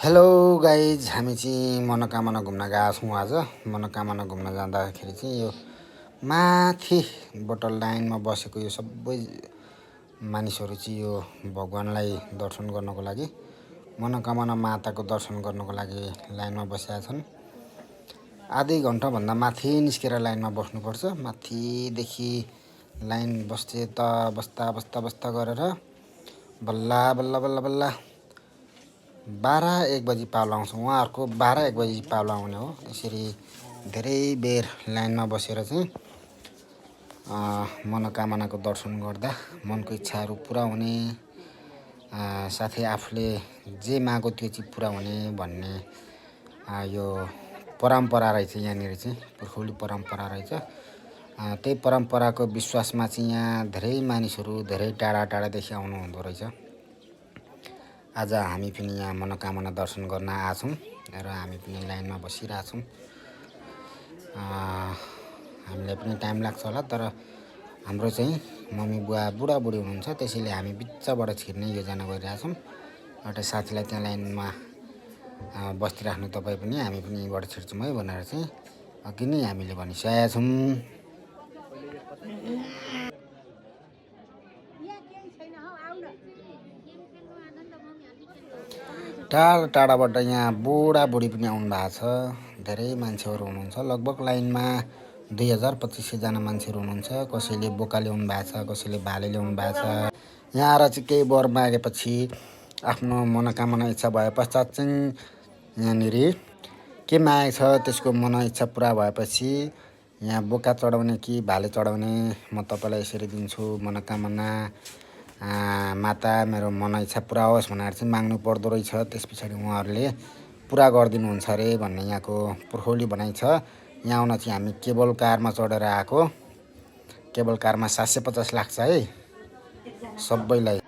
Hello guys, हामी चाहिँ मनोकामना घुम्न गएका छौँ। आज मनोकामना घुम्न जाँदाखेरि चाहिँ यो माथि बोटल लाइनमा बसेको यो सबै मानिसहरू चाहिँ यो भगवान्लाई दर्शन गर्नको लागि, मनोकामना माताको दर्शन गर्नको लागि लाइनमा बसेका छन्। आधी घन्टाभन्दा माथि निस्केर लाइनमा बस्नुपर्छ। माथिदेखि लाइन बस्दा गरेर बल्ल बल्ल बल्ल बल्ल 12-1 बजी पालो आउँछ। उहाँहरूको 12-1 बजी पालो आउने हो। यसरी धेरै बेर लाइनमा बसेर चाहिँ मनोकामनाको दर्शन गर्दा मनको इच्छाहरू पुरा हुने, साथै आफूले जे मागो त्यो चाहिँ पुरा हुने भन्ने यो परम्परा रहेछ। यहाँनिर चाहिँ पुर्खौली परम्परा रहेछ। त्यही परम्पराको विश्वासमा चाहिँ यहाँ धेरै मानिसहरू धेरै टाढा टाढादेखि आउनु हुँदो रहेछ। आज हामी पनि यहाँ मनोकामना दर्शन गर्न आछौँ र हामी पनि लाइनमा बसिरहेछौँ। हामीलाई पनि टाइम लाग्छ होला, तर हाम्रो चाहिँ मम्मी बुवा बुढाबुढी हुनुहुन्छ, त्यसैले हामी बिचबाट छिर्ने योजना गरिरहेछौँ। एउटा साथीलाई त्यहाँ लाइनमा बसिराख्नु तपाईँ पनि, हामी पनि यहीँबाट छिर्छौँ है भनेर चाहिँ अघि नै हामीले भनिसकेका छौँ। टाढा टाढाबाट यहाँ बुढाबुढी पनि आउनु भएको छ। धेरै मान्छेहरू हुनुहुन्छ। लगभग लाइनमा 2000-2500 जना मान्छेहरू हुनुहुन्छ। कसैले बोका ल्याउनु भएको छ, कसैले भाले ल्याउनु भएको छ। यहाँ आएर चाहिँ केही वर मागेपछि, आफ्नो मनोकामना इच्छा भए पश्चात चाहिँ यहाँनिर के मागेको छ त्यसको इच्छा पुरा भएपछि यहाँ बोका चढाउने कि भाले चढाउने म तपाईँलाई यसरी दिन्छु मनोकामना, माता मेरो इच्छा पुरा होस् भनेर चाहिँ माग्नु पर्दो रहेछ। त्यस पछाडि उहाँहरूले पुरा गरिदिनुहुन्छ अरे भन्ने यहाँको पुर्खौली भनाइ छ। यहाँ आउन चाहिँ हामी केबल कारमा चढेर आएको। केबल कारमा 750 लाग्छ है सबैलाई।